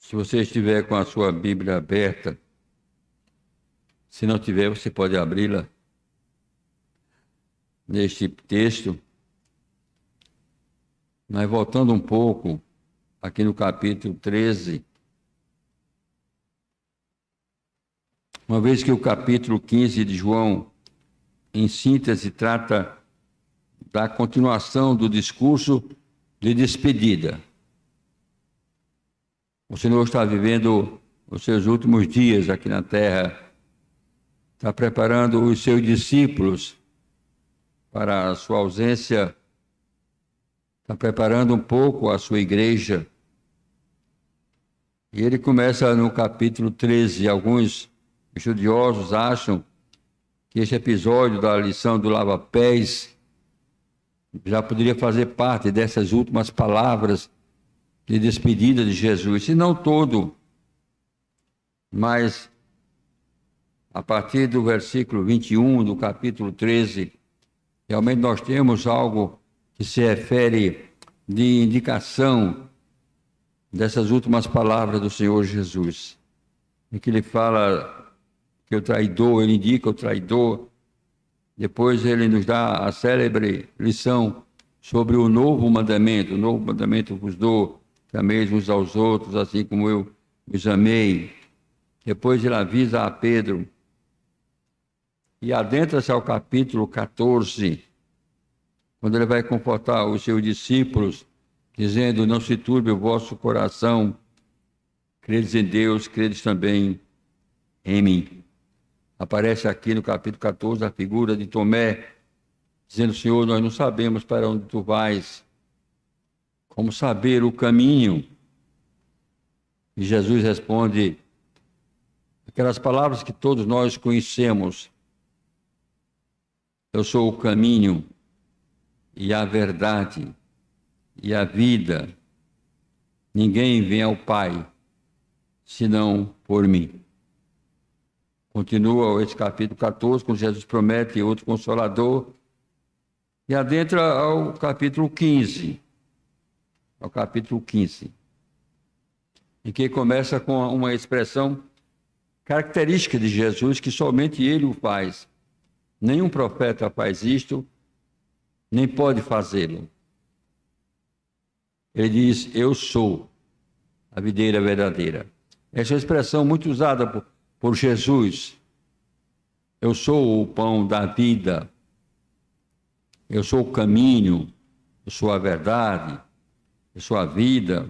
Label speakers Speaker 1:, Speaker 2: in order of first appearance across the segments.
Speaker 1: Se você estiver com a sua Bíblia aberta, se não tiver, você pode abri-la neste texto. Mas voltando um pouco, aqui no capítulo 13, uma vez que o capítulo 15 de João, em síntese, trata da continuação do discurso de despedida. O Senhor está vivendo os seus últimos dias aqui na terra, está preparando os seus discípulos para a sua ausência, está preparando um pouco a sua igreja. E ele começa no capítulo 13. Alguns estudiosos acham que este episódio da lição do lava-pés já poderia fazer parte dessas últimas palavras de despedida de Jesus, se não todo, mas a partir do versículo 21 do capítulo 13, realmente nós temos algo que se refere de indicação dessas últimas palavras do Senhor Jesus, em que ele fala que o traidor, ele indica o traidor, depois ele nos dá a célebre lição sobre o novo mandamento vos dou, que ameis uns aos outros, assim como eu os amei. Depois ele avisa a Pedro e adentra-se ao capítulo 14, quando ele vai confortar os seus discípulos, dizendo: não se turbe o vosso coração, credes em Deus, credes também em mim. Aparece aqui no capítulo 14 a figura de Tomé, dizendo: Senhor, nós não sabemos para onde tu vais, como saber o caminho? E Jesus responde aquelas palavras que todos nós conhecemos: eu sou o caminho e a verdade e a vida. Ninguém vem ao Pai senão por mim. Continua esse capítulo 14, quando Jesus promete outro Consolador, e adentra ao capítulo 15. Ao capítulo 15, em que começa com uma expressão característica de Jesus, que somente ele o faz. Nenhum profeta faz isto, nem pode fazê-lo. Ele diz: eu sou a videira verdadeira. Essa é uma expressão muito usada por Jesus. Eu sou o pão da vida, eu sou o caminho, eu sou a verdade, eu sou a vida,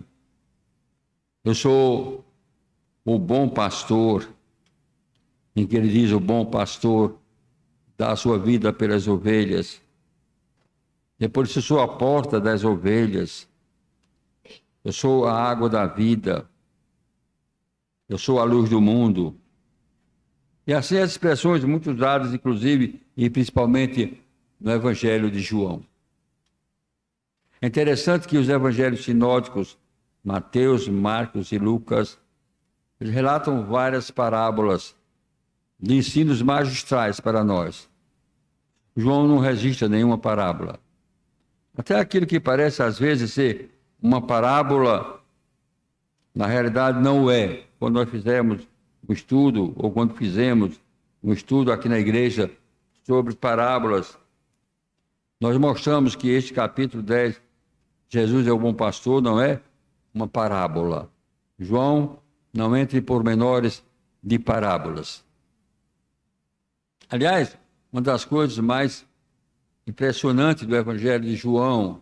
Speaker 1: eu sou o bom pastor, em que ele diz: o bom pastor dá a sua vida pelas ovelhas. Depois eu sou a porta das ovelhas, eu sou a água da vida, eu sou a luz do mundo. E assim as expressões muito usadas, inclusive e principalmente no Evangelho de João. É interessante que os evangelhos sinóticos, Mateus, Marcos e Lucas, eles relatam várias parábolas de ensinos magistrais para nós. João não registra nenhuma parábola. Até aquilo que parece às vezes ser uma parábola, na realidade não é. Quando nós fizemos um estudo, ou quando fizemos um estudo aqui na igreja sobre parábolas, nós mostramos que este capítulo 10, Jesus é o bom pastor, não é uma parábola. João não entra em pormenores de parábolas. Aliás, uma das coisas mais impressionantes do Evangelho de João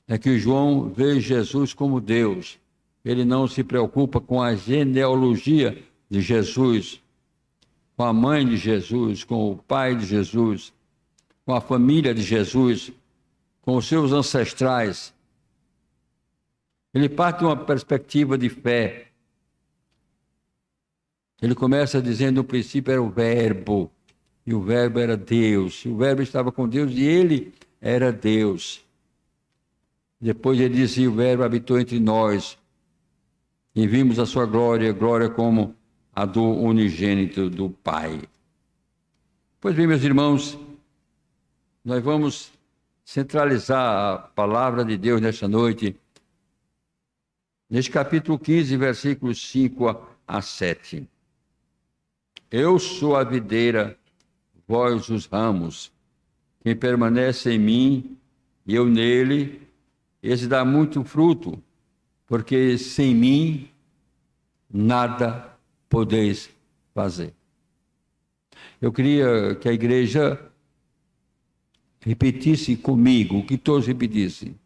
Speaker 1: é que João vê Jesus como Deus. Ele não se preocupa com a genealogia de Jesus, com a mãe de Jesus, com o pai de Jesus, com a família de Jesus, com os seus ancestrais. Ele parte de uma perspectiva de fé. Ele começa dizendo: no princípio era o Verbo, e o Verbo era Deus, e o Verbo estava com Deus, e ele era Deus. Depois ele diz: e o Verbo habitou entre nós, e vimos a sua glória, glória como a do unigênito do Pai. Pois bem, meus irmãos, nós vamos centralizar a palavra de Deus nesta noite neste capítulo 15, versículos 5 a 7. Eu sou a videira, vós os ramos. Quem permanece em mim e eu nele, esse dá muito fruto, porque sem mim nada podeis fazer. Eu queria que a igreja repetisse comigo, que todos repetissem.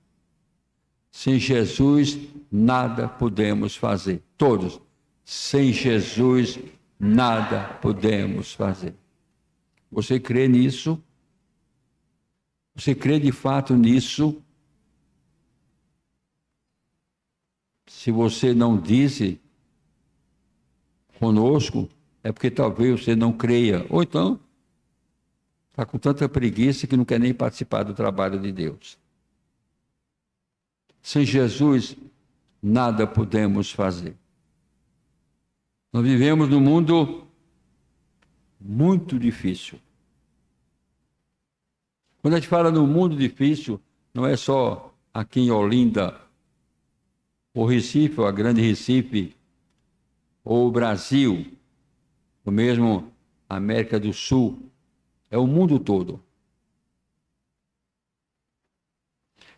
Speaker 1: Sem Jesus nada podemos fazer. Todos. Sem Jesus nada podemos fazer. Você crê nisso? Você crê de fato nisso? Se você não disse conosco, é porque talvez você não creia. Ou então, está com tanta preguiça que não quer nem participar do trabalho de Deus. Sem Jesus, nada podemos fazer. Nós vivemos num mundo muito difícil. Quando a gente fala num mundo difícil, não é só aqui em Olinda, ou Recife, ou a Grande Recife, ou o Brasil, ou mesmo a América do Sul, é o mundo todo.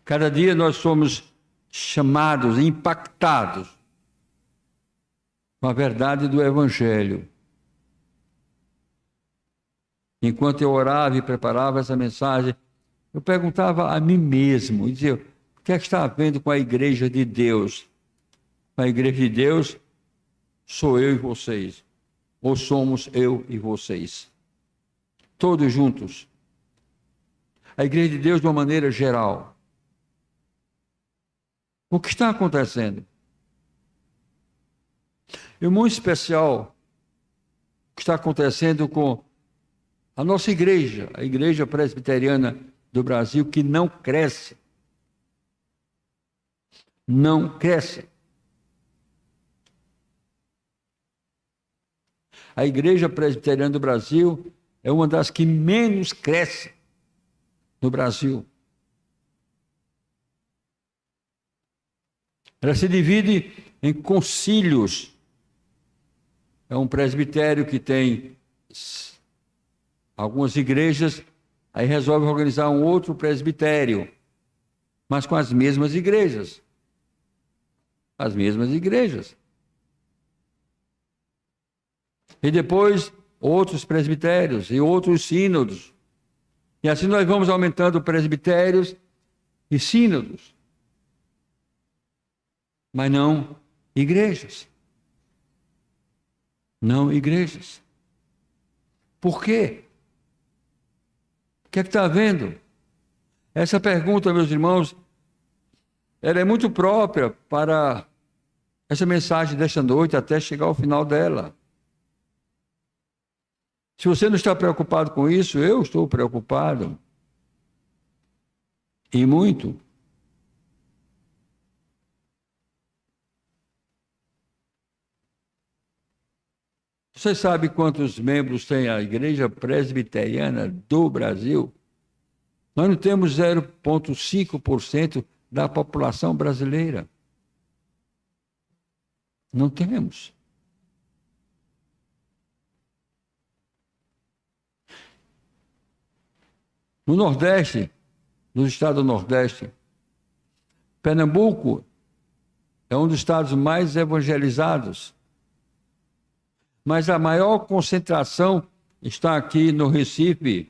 Speaker 1: Cada dia nós somos chamados, impactados com a verdade do Evangelho. Enquanto eu orava e preparava essa mensagem, eu perguntava a mim mesmo, e dizia, o que é que está havendo com a igreja de Deus? A igreja de Deus sou eu e vocês, ou somos eu e vocês, todos juntos. A igreja de Deus de uma maneira geral. O que está acontecendo? E muito especial, o que está acontecendo com a nossa igreja, a Igreja Presbiteriana do Brasil, que não cresce. Não cresce. A Igreja Presbiteriana do Brasil é uma das que menos cresce no Brasil. Ela se divide em concílios. É um presbitério que tem algumas igrejas, aí resolve organizar um outro presbitério, mas com as mesmas igrejas. As mesmas igrejas. E depois outros presbitérios e outros sínodos. E assim nós vamos aumentando presbitérios e sínodos. Mas não igrejas. Não igrejas. Por quê? O que é que está havendo? Essa pergunta, meus irmãos, ela é muito própria para essa mensagem desta noite até chegar ao final dela. Se você não está preocupado com isso, eu estou preocupado. E muito. Você sabe quantos membros tem a Igreja Presbiteriana do Brasil? Nós não temos 0,5% da população brasileira. Não temos. No Nordeste, nos estados do Nordeste, Pernambuco é um dos estados mais evangelizados. Mas a maior concentração está aqui no Recife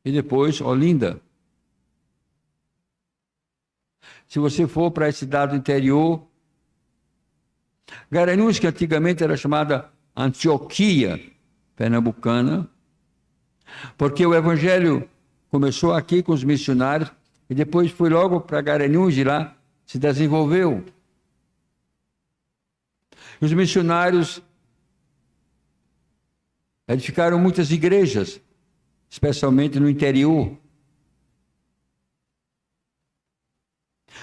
Speaker 1: e depois Olinda. Se você for para a cidade do interior, Garanhuns, que antigamente era chamada Antioquia Pernambucana, porque o evangelho começou aqui com os missionários e depois foi logo para Garanhuns e lá se desenvolveu. Os missionários edificaram muitas igrejas, especialmente no interior.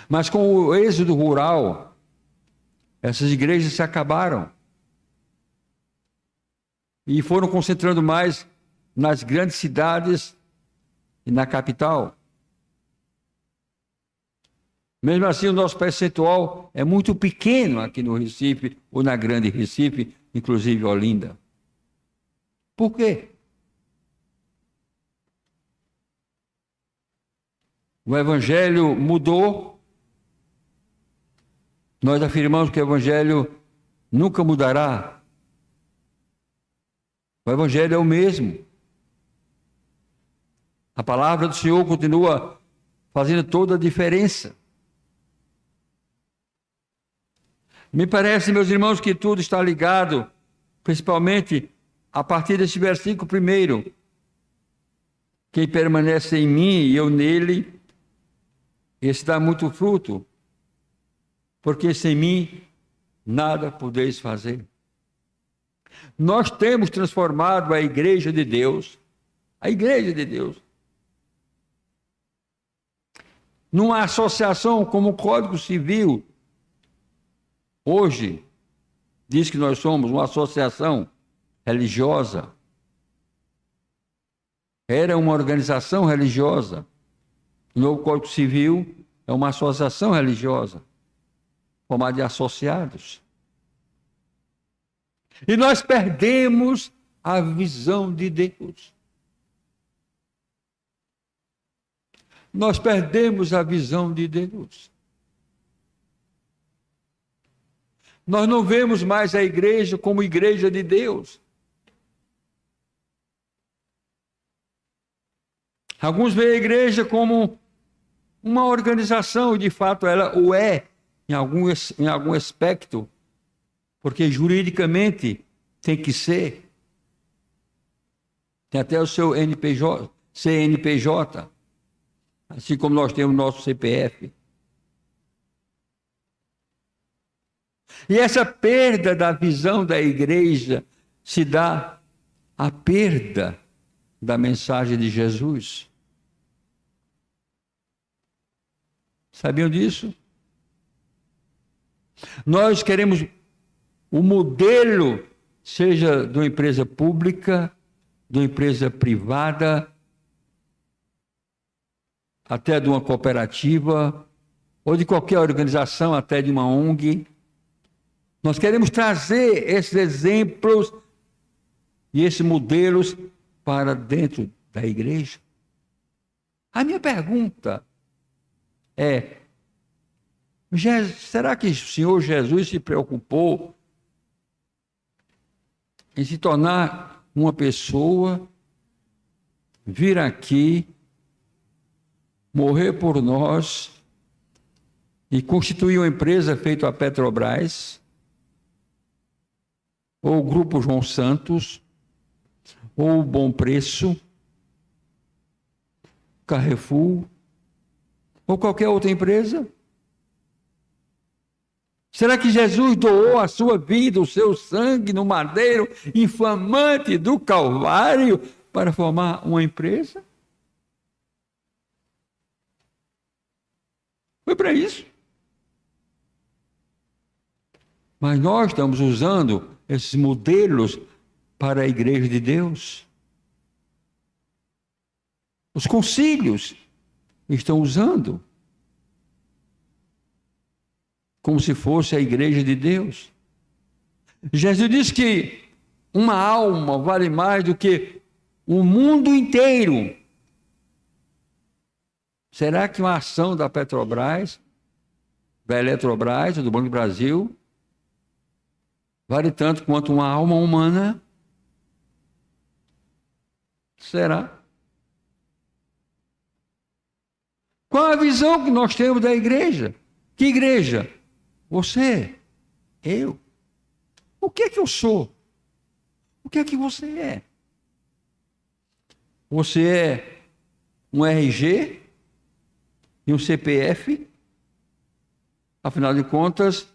Speaker 1: Mas com o êxodo rural, essas igrejas se acabaram. E foram concentrando mais nas grandes cidades e na capital. Mesmo assim, o nosso percentual é muito pequeno aqui no Recife, ou na Grande Recife, inclusive Olinda. Por quê? O Evangelho mudou. Nós afirmamos que o Evangelho nunca mudará. O Evangelho é o mesmo. A palavra do Senhor continua fazendo toda a diferença. Me parece, meus irmãos, que tudo está ligado, principalmente a partir desse versículo primeiro. Quem permanece em mim e eu nele, esse dá muito fruto, porque sem mim nada podeis fazer. Nós temos transformado a igreja de Deus, numa associação como o Código Civil. Hoje, diz que nós somos uma associação religiosa. Era uma organização religiosa. O novo Código Civil é uma associação religiosa, formada de associados. E nós perdemos a visão de Deus. Nós perdemos a visão de Deus. Nós não vemos mais a igreja como igreja de Deus. Alguns veem a igreja como uma organização, e de fato ela o é, em algum aspecto, porque juridicamente tem que ser. Tem até o seu CNPJ, assim como nós temos o nosso CPF. E essa perda da visão da igreja se dá à perda da mensagem de Jesus. Sabiam disso? Nós queremos o modelo, seja de uma empresa pública, de uma empresa privada, até de uma cooperativa, ou de qualquer organização, até de uma ONG. Nós queremos trazer esses exemplos e esses modelos para dentro da igreja. A minha pergunta é: será que o Senhor Jesus se preocupou em se tornar uma pessoa, vir aqui, morrer por nós e constituir uma empresa feita a Petrobras, ou o Grupo João Santos, ou o Bom Preço, Carrefour, ou qualquer outra empresa? Será que Jesus doou a sua vida, o seu sangue no madeiro infamante do Calvário para formar uma empresa? Foi para isso. Mas nós estamos usando esses modelos para a igreja de Deus. Os concílios estão usando como se fosse a igreja de Deus. Jesus disse que uma alma vale mais do que o mundo inteiro. Será que uma ação da Petrobras, da Eletrobras, do Banco do Brasil, vale tanto quanto uma alma humana? Será? Qual a visão que nós temos da igreja? Que igreja? Você, eu. O que é que eu sou? O que é que você é? Você é um RG e um CPF? Afinal de contas,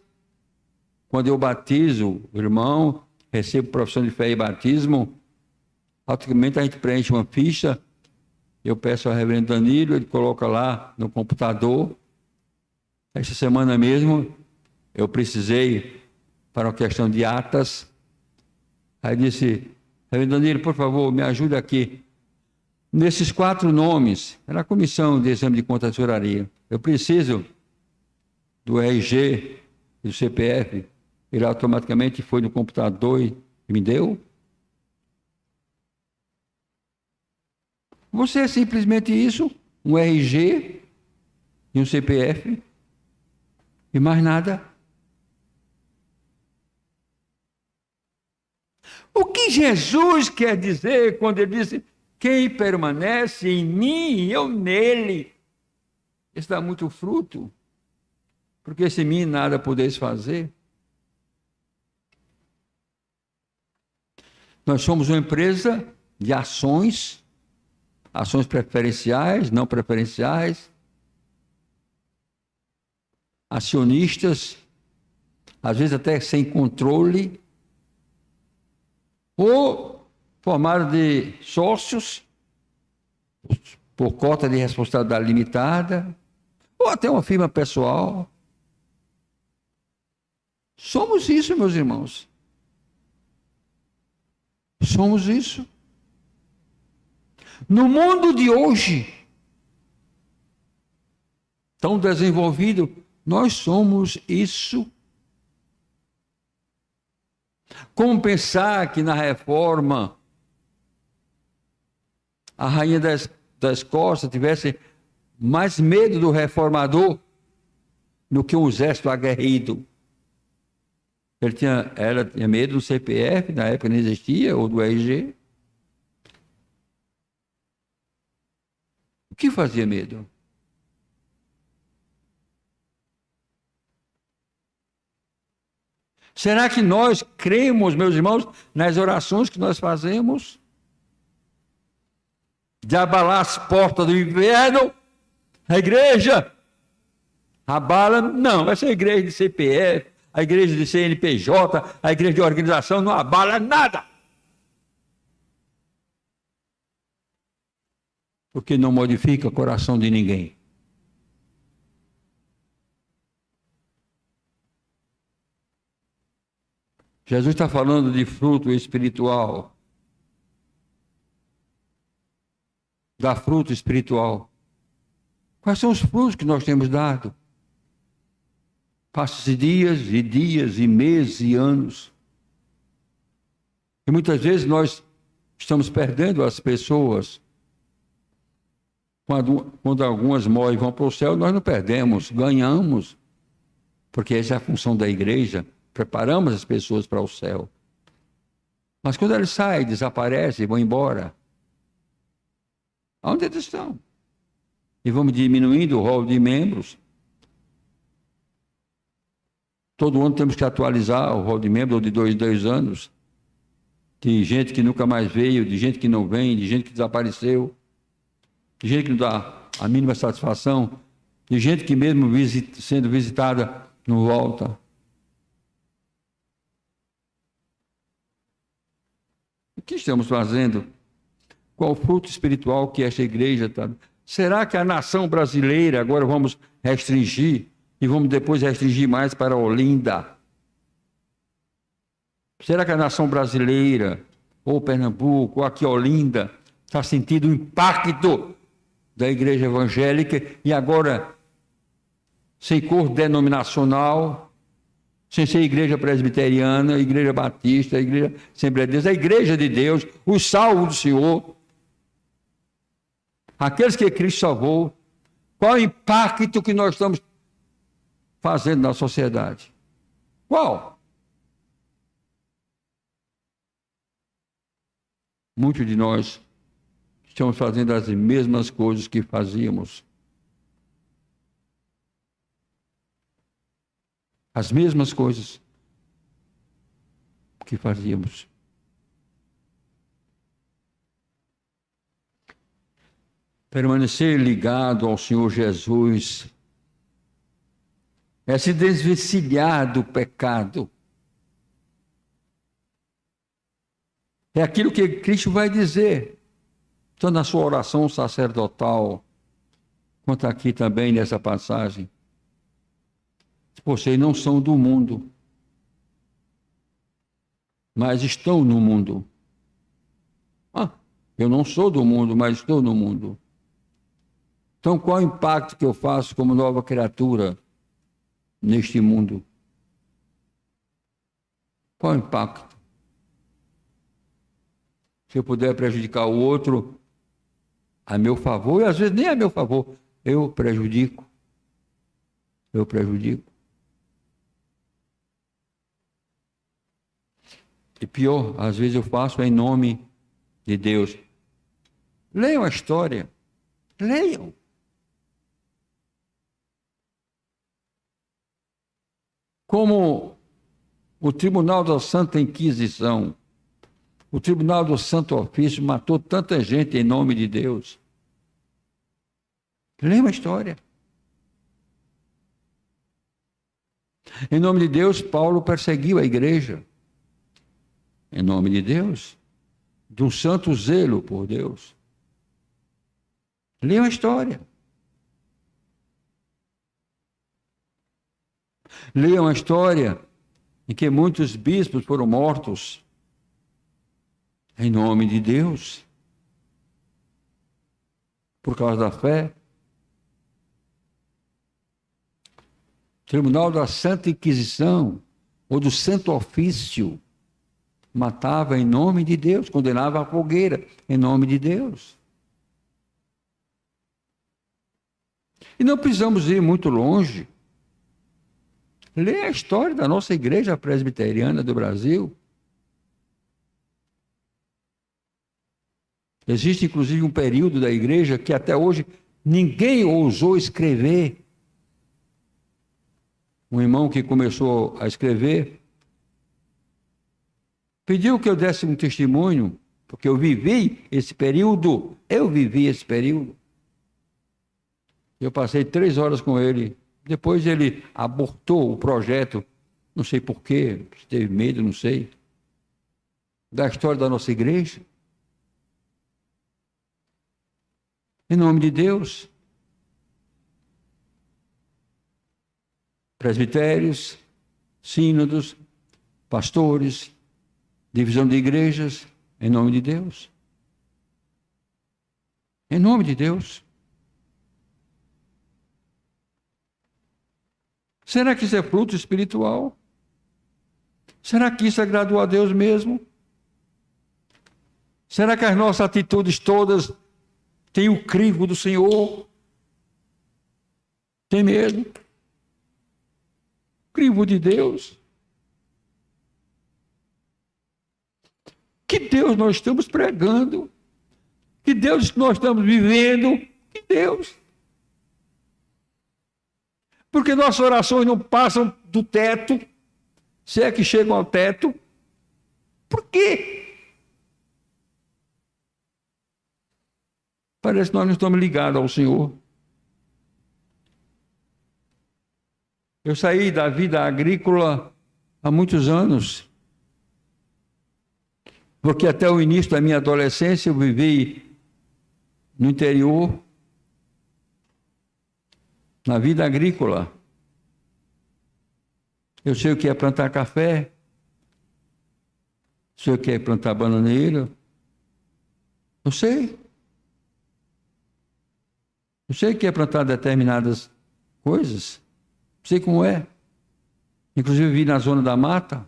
Speaker 1: quando eu batizo o irmão, recebo profissão de fé e batismo, automaticamente a gente preenche uma ficha, eu peço ao reverendo Danilo, ele coloca lá no computador. Esta semana mesmo, eu precisei para uma questão de atas. Aí disse: reverendo Danilo, por favor, me ajude aqui. Nesses 4 nomes, era a comissão de exame de conta de tesouraria. Eu preciso do RG e do CPF, ele automaticamente foi no computador e me deu? Você é simplesmente isso, um RG e um CPF e mais nada. O que Jesus quer dizer quando ele disse: quem permanece em mim e eu nele, esse dá muito fruto, porque sem mim nada podeis fazer. Nós somos uma empresa de ações preferenciais, não preferenciais, acionistas, às vezes até sem controle, ou formado de sócios, por cota de responsabilidade limitada, ou até uma firma pessoal. Somos isso, meus irmãos. Somos isso. No mundo de hoje, tão desenvolvido, nós somos isso. Como pensar que na reforma a rainha da Escócia tivesse mais medo do reformador do que um exército aguerrido? Ela tinha medo do CPF, na época não existia, ou do RG. O que fazia medo? Será que nós cremos, meus irmãos, nas orações que nós fazemos? De abalar as portas do inferno? A igreja abala? Não, essa é a igreja de CPF, a igreja de CNPJ, a igreja de organização não abala nada. Porque não modifica o coração de ninguém. Jesus está falando de fruto espiritual. Dá fruto espiritual. Quais são os frutos que nós temos dado? Passam-se dias e dias, e meses e anos. E muitas vezes nós estamos perdendo as pessoas. Quando algumas morrem e vão para o céu, nós não perdemos, ganhamos. Porque essa é a função da igreja. Preparamos as pessoas para o céu. Mas quando eles saem, desaparecem, vão embora. Onde eles estão? E vamos diminuindo o rol de membros. Todo ano temos que atualizar o rol de membros, de 2 anos. De gente que nunca mais veio, de gente que não vem, de gente que desapareceu, de gente que não dá a mínima satisfação, de gente que mesmo sendo visitada não volta. O que estamos fazendo? Qual o fruto espiritual que esta igreja está? Será que a nação brasileira, agora vamos restringir, e vamos depois restringir mais para Olinda? Será que a nação brasileira, ou Pernambuco, ou aqui Olinda, está sentindo o impacto da igreja evangélica e agora sem cor denominacional, sem ser igreja presbiteriana, igreja batista, igreja Assembleia de Deus, a igreja de Deus, os salvos do Senhor, aqueles que Cristo salvou? Qual o impacto que nós estamos fazendo na sociedade? Qual? Muitos de nós estamos fazendo as mesmas coisas que fazíamos. As mesmas coisas que fazíamos. Permanecer ligado ao Senhor Jesus é se desvencilhar do pecado. É aquilo que Cristo vai dizer, tanto na sua oração sacerdotal, quanto aqui também nessa passagem. Vocês não são do mundo, mas estão no mundo. Eu não sou do mundo, mas estou no mundo. Então, qual é o impacto que eu faço como nova criatura? neste mundo? Qual o impacto? Se eu puder prejudicar o outro a meu favor, e às vezes nem a meu favor, eu prejudico. Eu prejudico. E pior, às vezes eu faço em nome de Deus. Leiam a história. Leiam. Como o Tribunal da Santa Inquisição, o Tribunal do Santo Ofício matou tanta gente em nome de Deus. Leiam a história. Em nome de Deus, Paulo perseguiu a igreja. Em nome de Deus, de um santo zelo por Deus. Leiam a história. Leiam a história em que muitos bispos foram mortos em nome de Deus, por causa da fé. Tribunal da Santa Inquisição, ou do Santo Ofício, matava em nome de Deus, condenava à fogueira em nome de Deus. E não precisamos ir muito longe. Leia a história da nossa igreja presbiteriana do Brasil. Existe, inclusive, um período da igreja que até hoje ninguém ousou escrever. Um irmão que começou a escrever pediu que eu desse um testemunho, porque eu vivi esse período. Eu passei 3 horas com ele. Depois ele abortou o projeto, não sei porquê, teve medo, não sei, da história da nossa igreja. Em nome de Deus, presbitérios, sínodos, pastores, divisão de igrejas, em nome de Deus. Em nome de Deus. Será que isso é fruto espiritual? Será que isso agradou a Deus mesmo? Será que as nossas atitudes todas têm o crivo do Senhor? Tem medo? Crivo de Deus? Que Deus nós estamos pregando? Que Deus nós estamos vivendo? Que Deus? Porque nossas orações não passam do teto, se é que chegam ao teto. Por quê? Parece que nós não estamos ligados ao Senhor. Eu saí da vida agrícola há muitos anos, porque até o início da minha adolescência eu vivi no interior, na vida agrícola. Eu sei o que é plantar café, sei o que é plantar bananeira. Eu sei. Eu sei o que é plantar determinadas coisas. Sei como é. Inclusive vivi na zona da mata.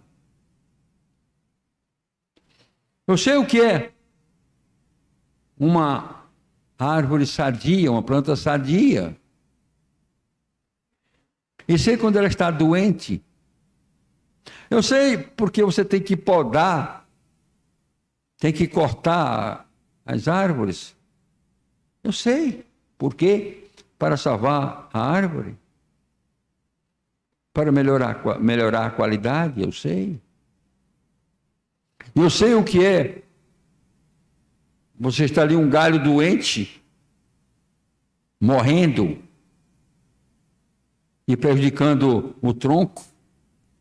Speaker 1: Eu sei o que é uma árvore sadia, uma planta sadia. E sei quando ela está doente. Eu sei porque você tem que podar, tem que cortar as árvores. Eu sei. Por quê? Para salvar a árvore. Para melhorar a qualidade, eu sei. Eu sei o que é. Você está ali um galho doente, morrendo e prejudicando o tronco.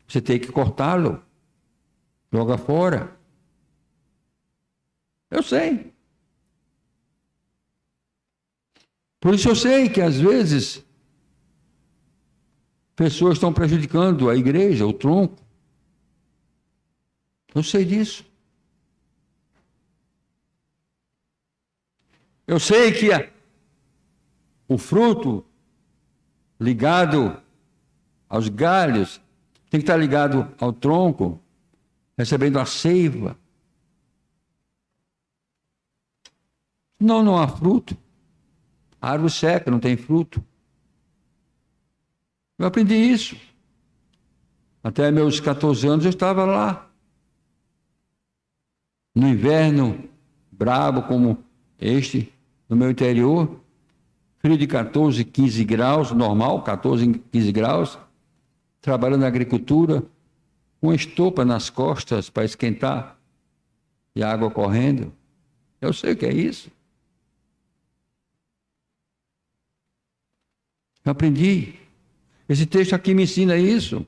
Speaker 1: Você tem que cortá-lo. Joga fora. Eu sei. Por isso eu sei que às vezes pessoas estão prejudicando a igreja, o tronco. Eu sei disso. Eu sei que o fruto ligado aos galhos, tem que estar ligado ao tronco, recebendo a seiva. Senão não há fruto. A árvore seca, não tem fruto. Eu aprendi isso. Até meus 14 anos eu estava lá. No inverno brabo como este, no meu interior, frio de 14, 15 graus, normal, 14, 15 graus, trabalhando na agricultura, com estopa nas costas para esquentar e a água correndo. Eu sei o que é isso. Eu aprendi. Esse texto aqui me ensina isso.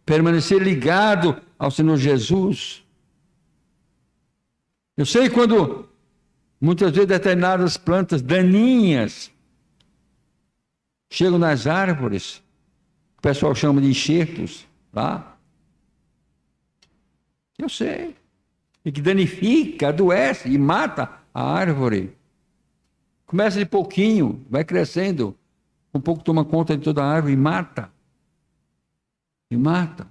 Speaker 1: Permanecer ligado ao Senhor Jesus. Eu sei quando, muitas vezes, determinadas plantas daninhas chegam nas árvores, o pessoal chama de enxertos, lá. Eu sei. E que danifica, adoece e mata a árvore. Começa de pouquinho, vai crescendo, um pouco toma conta de toda a árvore e mata. E mata.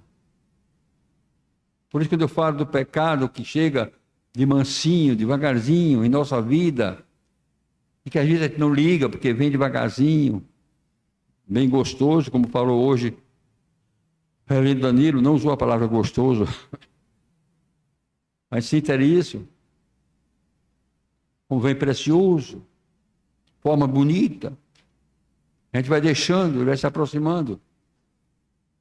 Speaker 1: Por isso que quando eu falo do pecado que chega de mansinho, devagarzinho em nossa vida, e que às vezes a gente não liga porque vem devagarzinho, bem gostoso, como falou hoje o reverendo Danilo, não usou a palavra gostoso, mas sim ter isso, como vem precioso, forma bonita, a gente vai deixando, ele vai se aproximando,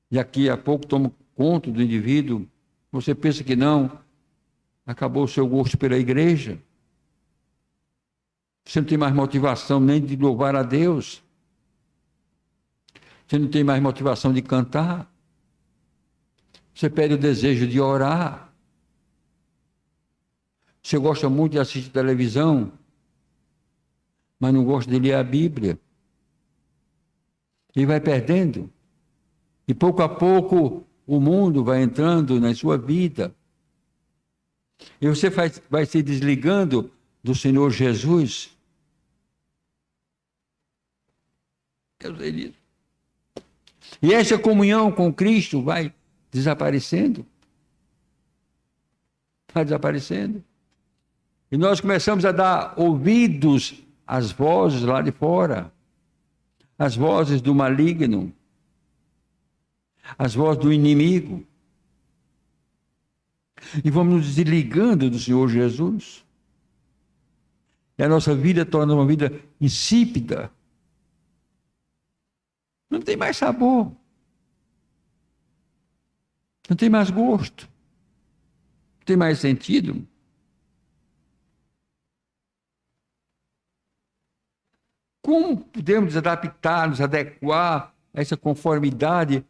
Speaker 1: e aqui a pouco toma conta do indivíduo, você pensa que não, acabou o seu gosto pela igreja, você não tem mais motivação nem de louvar a Deus, você não tem mais motivação de cantar, você perde o desejo de orar, você gosta muito de assistir televisão, mas não gosta de ler a Bíblia, e vai perdendo, e pouco a pouco o mundo vai entrando na sua vida, e você vai se desligando do Senhor Jesus. Eu sei disso. E essa comunhão com Cristo vai desaparecendo. Vai desaparecendo. E nós começamos a dar ouvidos às vozes lá de fora, as vozes do maligno, as vozes do inimigo. E vamos nos desligando do Senhor Jesus. E a nossa vida torna uma vida insípida. Não tem mais sabor. Não tem mais gosto. Não tem mais sentido. Como podemos adaptar, nos adequar a essa conformidade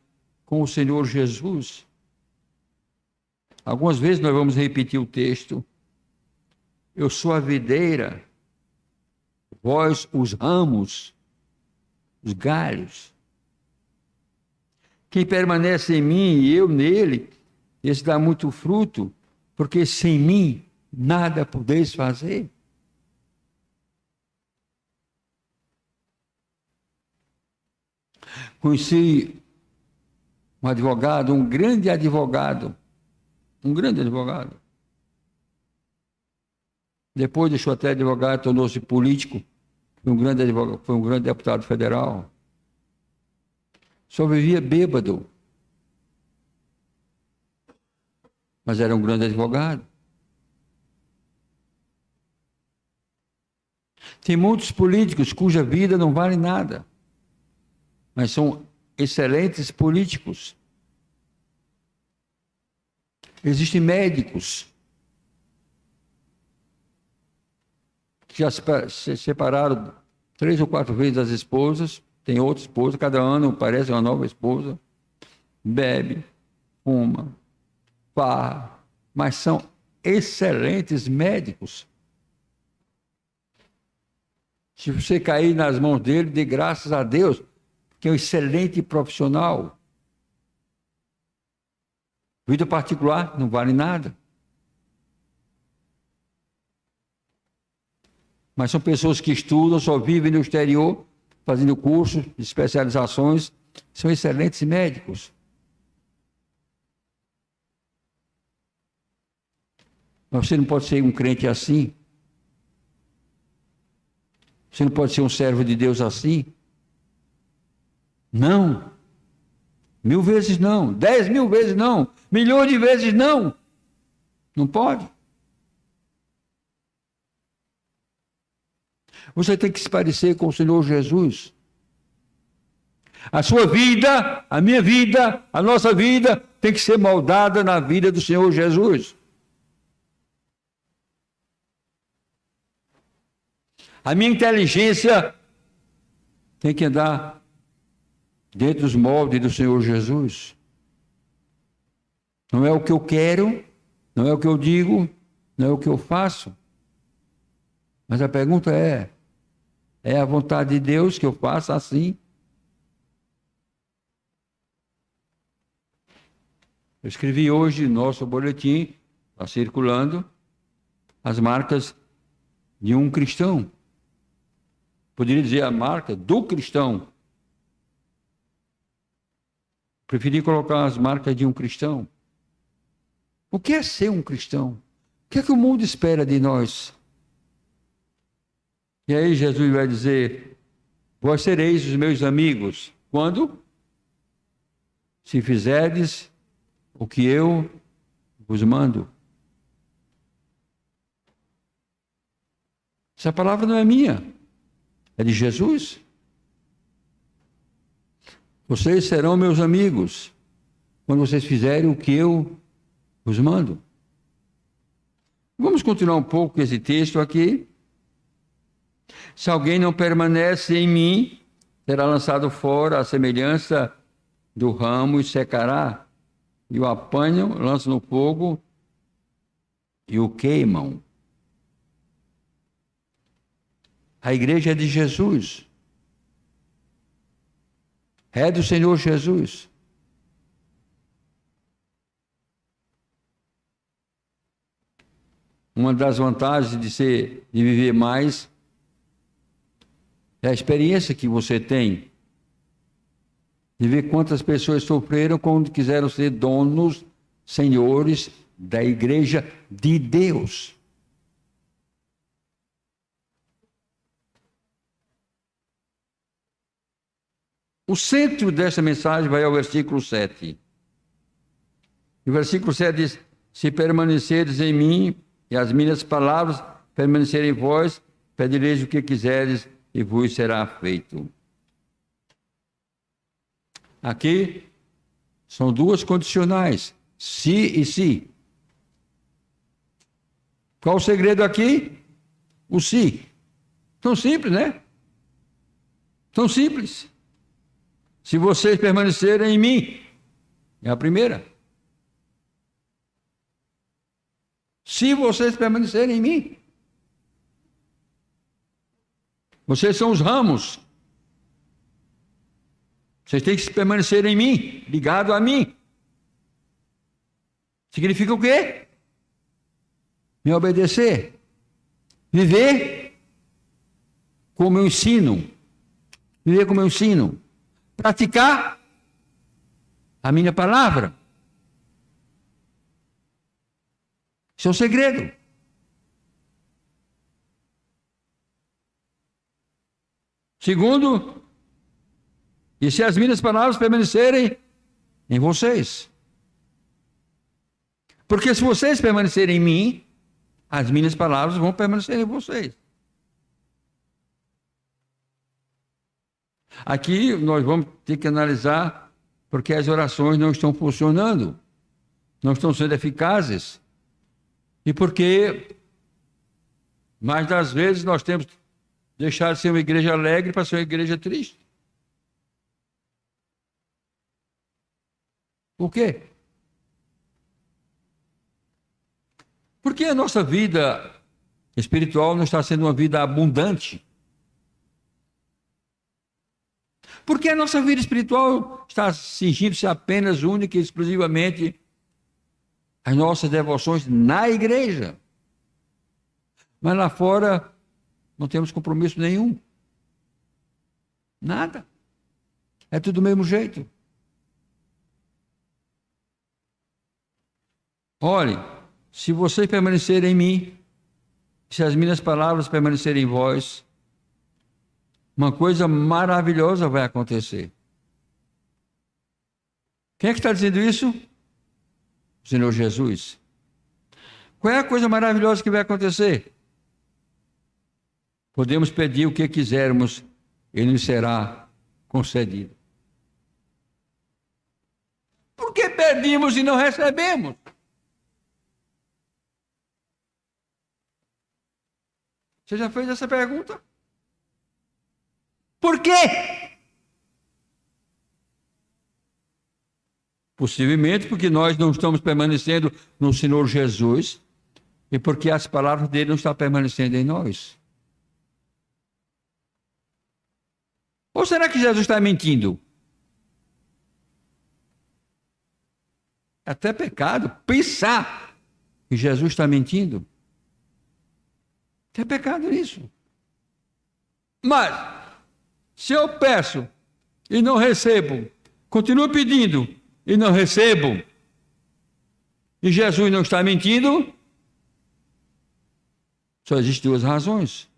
Speaker 1: com o Senhor Jesus? Algumas vezes nós vamos repetir o texto. Eu sou a videira, vós os ramos, os galhos. Quem permanece em mim e eu nele, esse dá muito fruto, porque sem mim nada podeis fazer. Conheci um advogado, um grande advogado. Depois deixou até advogado, tornou-se político. Foi um grande advogado, foi um grande deputado federal. Só vivia bêbado. Mas era um grande advogado. Tem muitos políticos cuja vida não vale nada, mas são excelentes políticos. Existem médicos que já se separaram 3 ou 4 vezes das esposas, tem outra esposa, cada ano parece uma nova esposa, bebe, fuma, farra, mas são excelentes médicos. Se você cair nas mãos dele, dê graças a Deus, que é um excelente profissional. Vida particular não vale nada. Mas são pessoas que estudam, só vivem no exterior, fazendo cursos, especializações, são excelentes médicos. Mas você não pode ser um crente assim. Você não pode ser um servo de Deus assim. Não. 1000 vezes não. 10.000 vezes não. Milhões de vezes não. Não pode. Você tem que se parecer com o Senhor Jesus. A sua vida, a minha vida, a nossa vida tem que ser moldada na vida do Senhor Jesus. A minha inteligência tem que andar dentro dos moldes do Senhor Jesus. Não é o que eu quero, não é o que eu digo, não é o que eu faço. Mas a pergunta é a vontade de Deus que eu faça assim? Eu escrevi hoje no nosso boletim, está circulando, as marcas de um cristão. Poderia dizer a marca do cristão. Preferi colocar as marcas de um cristão. O que é ser um cristão? O que é que o mundo espera de nós? E aí Jesus vai dizer: vós sereis os meus amigos. Quando? Se fizerdes o que eu vos mando. Essa palavra não é minha. É de Jesus. Vocês serão meus amigos quando vocês fizerem o que eu vos mando. Vamos continuar um pouco com esse texto aqui. Se alguém não permanece em mim, será lançado fora à semelhança do ramo e secará. E o apanham, lançam no fogo e o queimam. A igreja é de Jesus. É do Senhor Jesus. Uma das vantagens de viver mais é a experiência que você tem de ver quantas pessoas sofreram quando quiseram ser donos, senhores da igreja de Deus. O centro dessa mensagem vai ao versículo 7. E o versículo 7 diz: se permaneceres em mim e as minhas palavras permanecerem em vós, pedireis o que quiseres e vos será feito. Aqui são duas condicionais, se e se. Qual o segredo aqui? O se. Tão simples, né? Tão simples. Se vocês permanecerem em mim, é a primeira. Se vocês permanecerem em mim. Vocês são os ramos. Vocês têm que permanecer em mim, ligado a mim. Significa o quê? Me obedecer. Viver como eu ensino. Viver como eu ensino. Praticar a minha palavra. Isso é o segredo. Segundo, e se as minhas palavras permanecerem em vocês. Porque se vocês permanecerem em mim, as minhas palavras vão permanecer em vocês. Aqui nós vamos ter que analisar porque as orações não estão funcionando, não estão sendo eficazes. E porque, mais das vezes, nós temos deixado de ser uma igreja alegre para ser uma igreja triste. Por quê? Porque a nossa vida espiritual não está sendo uma vida abundante. Porque a nossa vida espiritual está cingindo-se apenas, única e exclusivamente às nossas devoções na igreja. Mas lá fora não temos compromisso nenhum. Nada. É tudo do mesmo jeito. Olhe, se vocês permanecerem em mim, se as minhas palavras permanecerem em vós, uma coisa maravilhosa vai acontecer. Quem é que está dizendo isso? O Senhor Jesus. Qual é a coisa maravilhosa que vai acontecer? Podemos pedir o que quisermos e nos será concedido. Por que pedimos e não recebemos? Você já fez essa pergunta? Por quê? Possivelmente porque nós não estamos permanecendo no Senhor Jesus e porque as palavras dele não estão permanecendo em nós. Ou será que Jesus está mentindo? É até pecado pensar que Jesus está mentindo. É pecado isso. Mas, se eu peço e não recebo, continuo pedindo e não recebo, e Jesus não está mentindo, só existem duas razões.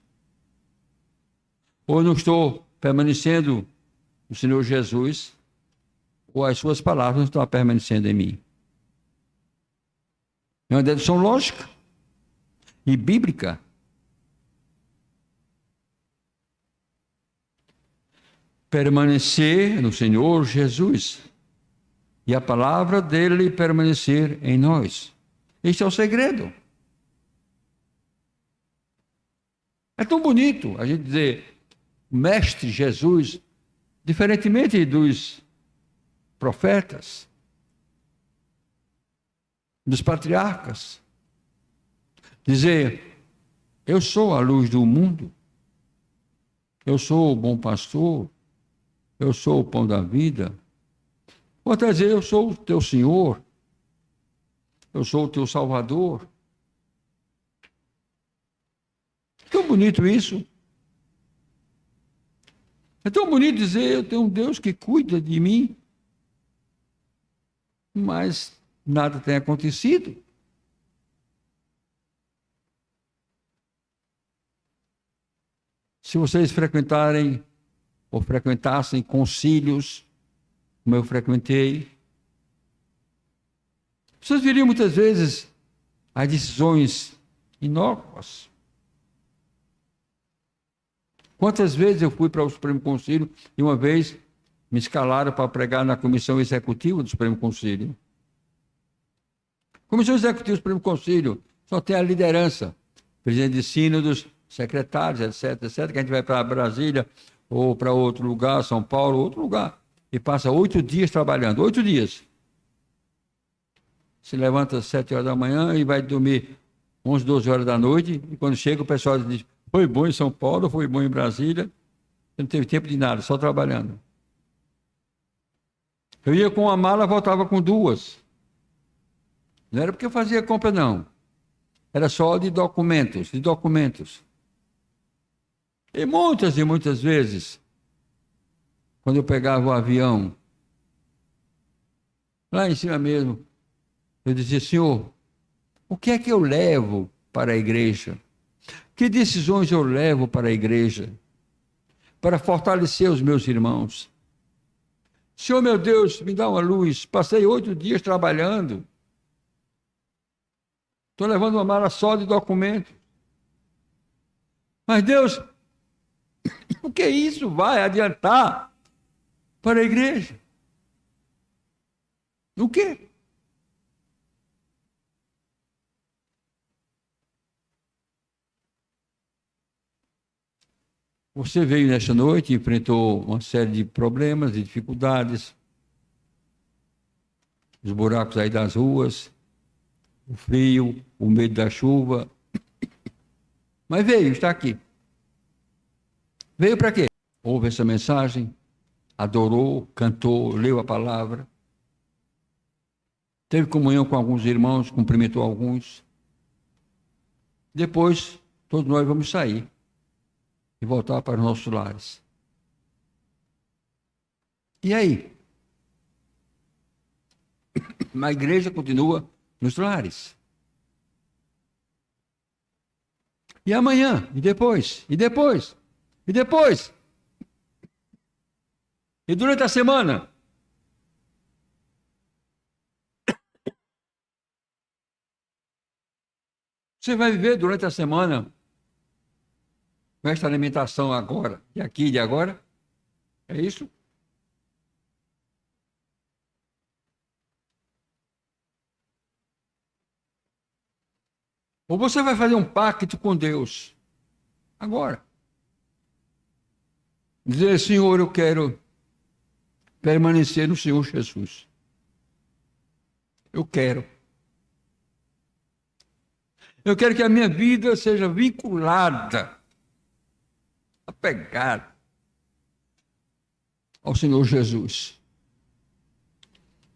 Speaker 1: Ou eu não estou permanecendo no Senhor Jesus, ou as suas palavras não estão permanecendo em mim. É uma dedução lógica e bíblica. Permanecer no Senhor Jesus e a palavra dele permanecer em nós. Este é o segredo. É tão bonito a gente dizer Mestre Jesus, diferentemente dos profetas, dos patriarcas, dizer: eu sou a luz do mundo, eu sou o bom pastor, eu sou o pão da vida. Ou até dizer: eu sou o teu Senhor, eu sou o teu Salvador. É tão bonito isso. É tão bonito dizer: eu tenho um Deus que cuida de mim, mas nada tem acontecido. Se vocês frequentarem ou frequentassem concílios, como eu frequentei, vocês viriam muitas vezes as decisões inócuas. Quantas vezes eu fui para o Supremo Conselho e uma vez me escalaram para pregar na comissão executiva do Supremo Conselho. Comissão executiva do Supremo Conselho só tem a liderança, presidente de sínodos, secretários, etc, etc, que a gente vai para Brasília ou para outro lugar, São Paulo, outro lugar, e passa 8 dias trabalhando, 8 dias. Se levanta às 7 horas da manhã e vai dormir 11, 12 horas da noite, e quando chega o pessoal diz: foi bom em São Paulo, foi bom em Brasília, não teve tempo de nada, só trabalhando. Eu ia com uma mala, voltava com 2. Não era porque eu fazia compra, não. Era só de documentos, E muitas vezes, quando eu pegava o avião, lá em cima mesmo, eu dizia: Senhor, o que é que eu levo para a igreja? Que decisões eu levo para a igreja? Para fortalecer os meus irmãos. Senhor, meu Deus, me dá uma luz. Passei 8 dias trabalhando. Estou levando uma mala só de documentos. Mas Deus, o que isso vai adiantar para a igreja? O quê? Você veio nesta noite, enfrentou uma série de problemas, de dificuldades, os buracos aí das ruas, o frio, o medo da chuva. Mas veio, está aqui. Veio para quê? Ouve essa mensagem, adorou, cantou, leu a palavra, teve comunhão com alguns irmãos, cumprimentou alguns. Depois, todos nós vamos sair e voltar para os nossos lares. E aí? Mas a igreja continua nos lares. E amanhã? E depois? E depois? E depois? E durante a semana? Você vai viver durante a semana com esta alimentação agora, de aqui e de agora? É isso? Ou você vai fazer um pacto com Deus agora? Dizer, Senhor, eu quero permanecer no Senhor Jesus. Eu quero. Eu quero que a minha vida seja vinculada, apegada ao Senhor Jesus.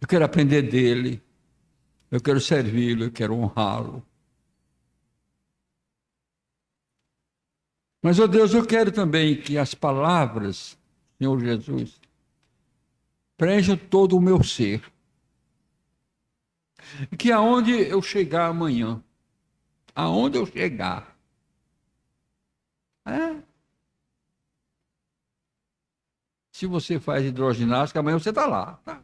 Speaker 1: Eu quero aprender dele. Eu quero servi-lo, eu quero honrá-lo. Mas, ó Deus, eu quero também que as palavras, Senhor Jesus, preencham todo o meu ser. E que aonde eu chegar amanhã, aonde eu chegar, se você faz hidroginástica, amanhã você está lá. Tá.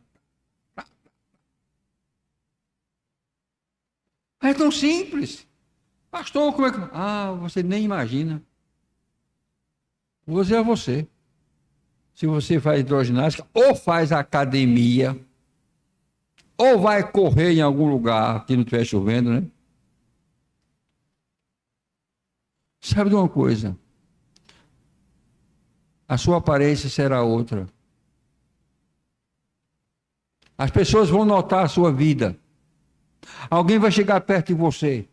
Speaker 1: É tão simples. Pastor, como é que... você nem imagina. Você é você. Se você faz hidroginástica, ou faz academia, ou vai correr em algum lugar que não estiver chovendo, né? Sabe de uma coisa? A sua aparência será outra. As pessoas vão notar a sua vida. Alguém vai chegar perto de você.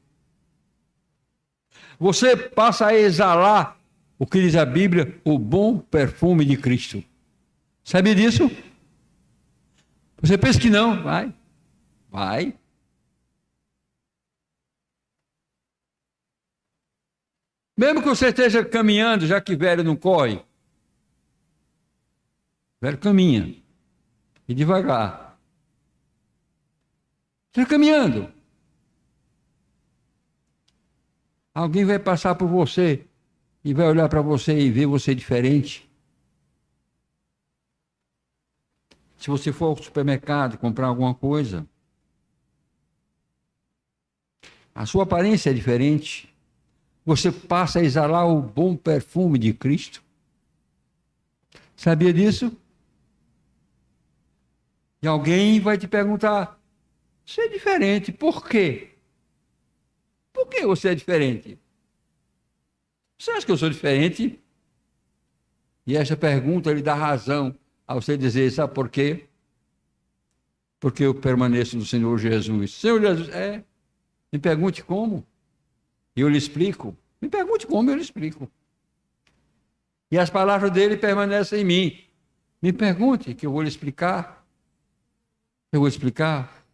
Speaker 1: Você passa a exalar o que diz a Bíblia, o bom perfume de Cristo. Sabe disso? Você pensa que não? Vai. Vai. Mesmo que você esteja caminhando, já que velho não corre. Velho caminha. E devagar. Você está caminhando. Alguém vai passar por você e vai olhar para você e ver você diferente. Se você for ao supermercado comprar alguma coisa, a sua aparência é diferente. Você passa a exalar o bom perfume de Cristo. Sabia disso? E alguém vai te perguntar, você é diferente, por quê? Por que você é diferente? Você acha que eu sou diferente? E essa pergunta lhe dá razão a você dizer, sabe por quê? Porque eu permaneço no Senhor Jesus. Senhor Jesus, me pergunte como, e eu lhe explico. Me pergunte como, eu lhe explico. E as palavras dele permanecem em mim. Me pergunte, que eu vou lhe explicar. Eu vou explicar.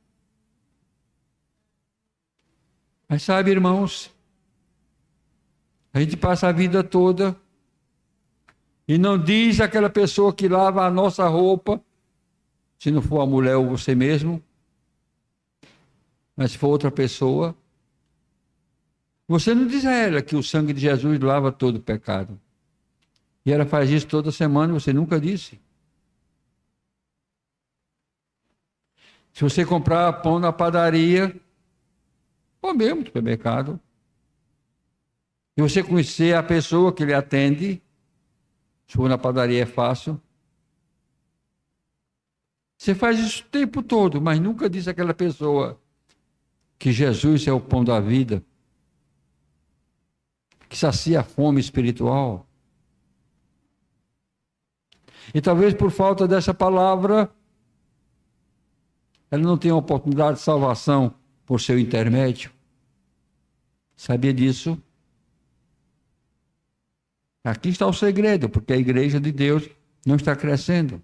Speaker 1: Mas sabe, irmãos, a gente passa a vida toda e não diz aquela pessoa que lava a nossa roupa, se não for a mulher ou você mesmo, mas se for outra pessoa, você não diz a ela que o sangue de Jesus lava todo o pecado. E ela faz isso toda semana, você nunca disse. Se você comprar pão na padaria, ou mesmo no supermercado, e você conhecer a pessoa que lhe atende, se for na padaria é fácil, você faz isso o tempo todo, mas nunca diz àquela pessoa que Jesus é o pão da vida, que sacia a fome espiritual. E talvez por falta dessa palavra, ela não tenha oportunidade de salvação por seu intermédio. Sabia disso? Aqui está o segredo, porque a igreja de Deus não está crescendo.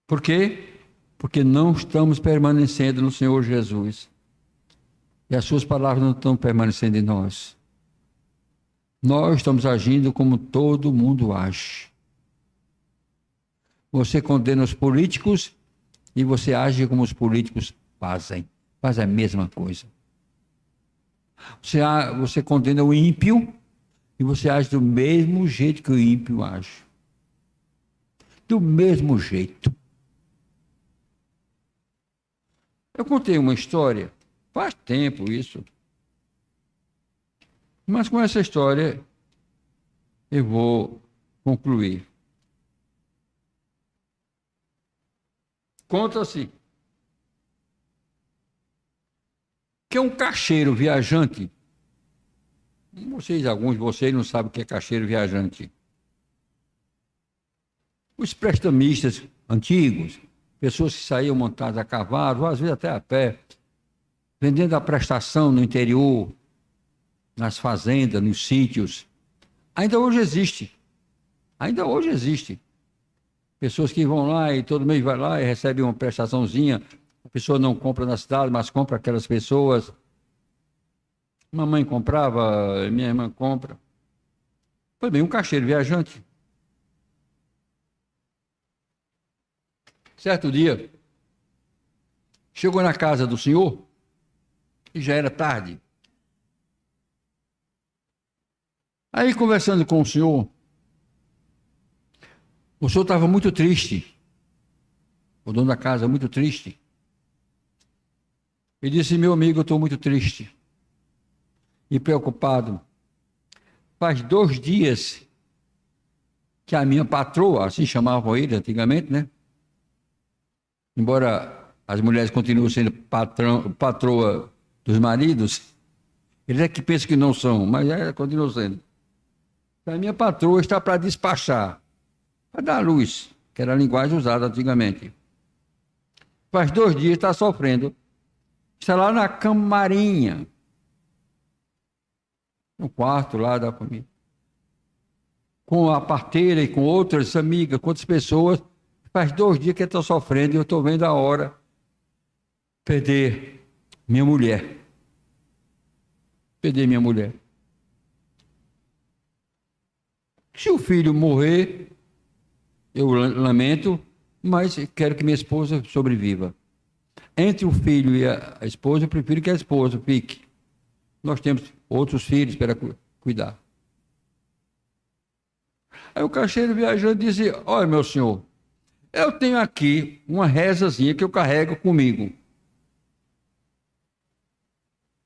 Speaker 1: Por quê? Porque não estamos permanecendo no Senhor Jesus. E as suas palavras não estão permanecendo em nós. Nós estamos agindo como todo mundo age. Você condena os políticos e você age como os políticos fazem. Faz a mesma coisa. Você condena o ímpio e você age do mesmo jeito que o ímpio age. Do mesmo jeito. Eu contei uma história, faz tempo isso, mas com essa história eu vou concluir. Conta-se que um caixeiro viajante, alguns de vocês não sabem o que é caixeiro viajante. Os prestamistas antigos, pessoas que saíam montadas a cavalo, às vezes até a pé, vendendo a prestação no interior, nas fazendas, nos sítios. Ainda hoje existe. Ainda hoje existe. Pessoas que vão lá e todo mês vai lá e recebe uma prestaçãozinha. A pessoa não compra na cidade, mas compra aquelas pessoas. Mamãe comprava, minha irmã compra. Foi bem, um caixeiro viajante. Certo dia, chegou na casa do senhor e já era tarde. Aí, conversando com o senhor estava muito triste. O dono da casa, muito triste. Ele disse: meu amigo, eu estou muito triste e preocupado. Faz 2 dias que a minha patroa, assim chamavam ele antigamente, né? Embora as mulheres continuem sendo patroa dos maridos, eles é que pensam que não são, mas ela continua sendo. A minha patroa está para despachar, para dar luz, que era a linguagem usada antigamente. Faz 2 dias está sofrendo. Está lá na camarinha, no quarto lá da família, com a parteira e com outras amigas, com outras pessoas. Faz 2 dias que ele está sofrendo e eu estou vendo a hora perder minha mulher. Perder minha mulher. Se o filho morrer, eu lamento, mas quero que minha esposa sobreviva. Entre o filho e a esposa, eu prefiro que a esposa fique. Nós temos outros filhos para cuidar. Aí o caixeiro viajante disse: olha, meu senhor, eu tenho aqui uma rezazinha que eu carrego comigo.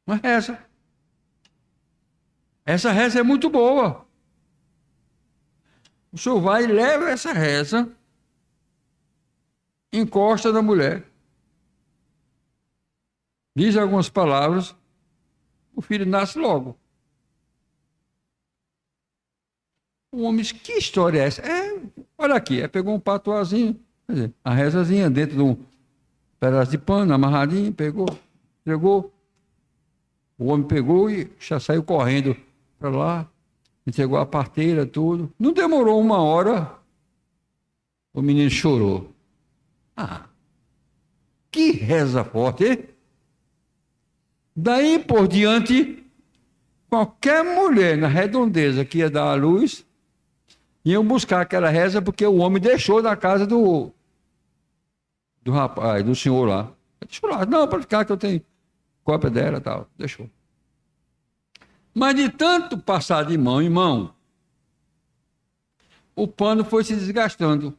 Speaker 1: Uma reza. Essa reza é muito boa. O senhor vai e leva essa reza, encosta na mulher, diz algumas palavras, o filho nasce logo. O homem disse: que história é essa? Olha aqui, pegou um patuazinho, quer dizer, a rezazinha dentro de um pedaço de pano, amarradinho, pegou, entregou. O homem pegou e já saiu correndo para lá, entregou a parteira, tudo. Não demorou 1 hora, o menino chorou. Que reza forte, hein? Daí por diante, qualquer mulher na redondeza que ia dar à luz, iam buscar aquela reza, porque o homem deixou na casa do rapaz, do senhor lá. Deixou lá, não, para ficar que eu tenho cópia dela e tal. Deixou. Mas de tanto passar de mão em mão, o pano foi se desgastando.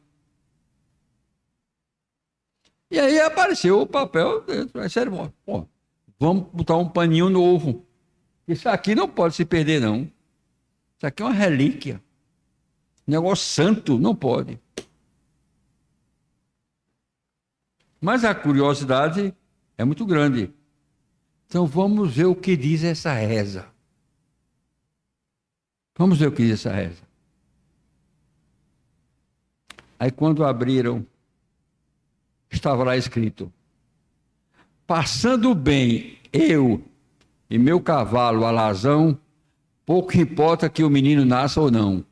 Speaker 1: E aí apareceu o papel dentro. Aí sério, pô, vamos botar um paninho novo. Isso aqui não pode se perder, não. Isso aqui é uma relíquia. Negócio santo, não pode. Mas a curiosidade é muito grande. Então vamos ver o que diz essa reza. Vamos ver o que diz essa reza. Aí quando abriram, estava lá escrito: passando bem eu e meu cavalo alazão, pouco importa que o menino nasça ou não.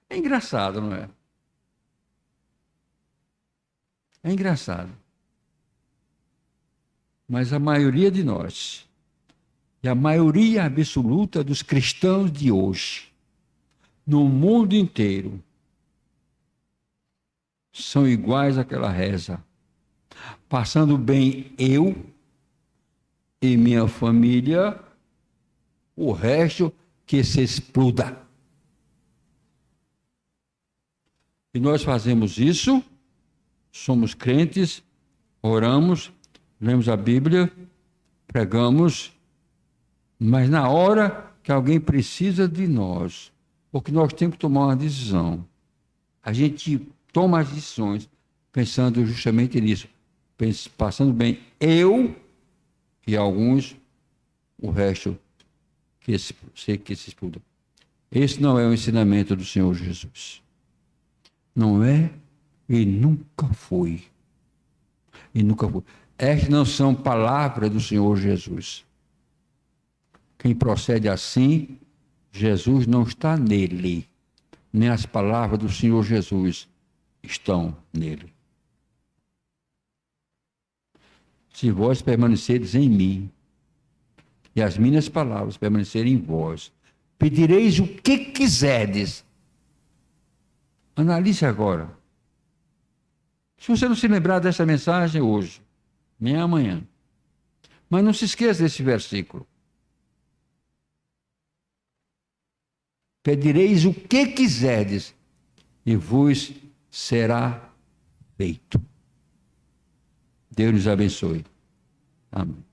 Speaker 1: É engraçado, não é? É engraçado. Mas a maioria de nós, E a maioria absoluta dos cristãos de hoje, no mundo inteiro, são iguais àquela reza. Passando bem eu e minha família, o resto que se exploda. E nós fazemos isso, somos crentes, oramos, lemos a Bíblia, pregamos, mas na hora que alguém precisa de nós, ou que nós temos que tomar uma decisão, a gente toma as decisões pensando justamente nisso, passando bem eu e alguns, o resto que se exploda. Esse não é o ensinamento do Senhor Jesus. Não é e nunca foi. E nunca foi. Estas não são palavras do Senhor Jesus. Quem procede assim, Jesus não está nele, nem as palavras do Senhor Jesus estão nele. Se vós permaneceres em mim, e as minhas palavras permanecerem em vós, pedireis o que quiserdes. Analise agora. Se você não se lembrar dessa mensagem hoje, nem amanhã, mas não se esqueça desse versículo. Pedireis o que quiserdes, e vos será feito. Deus nos abençoe. Amém.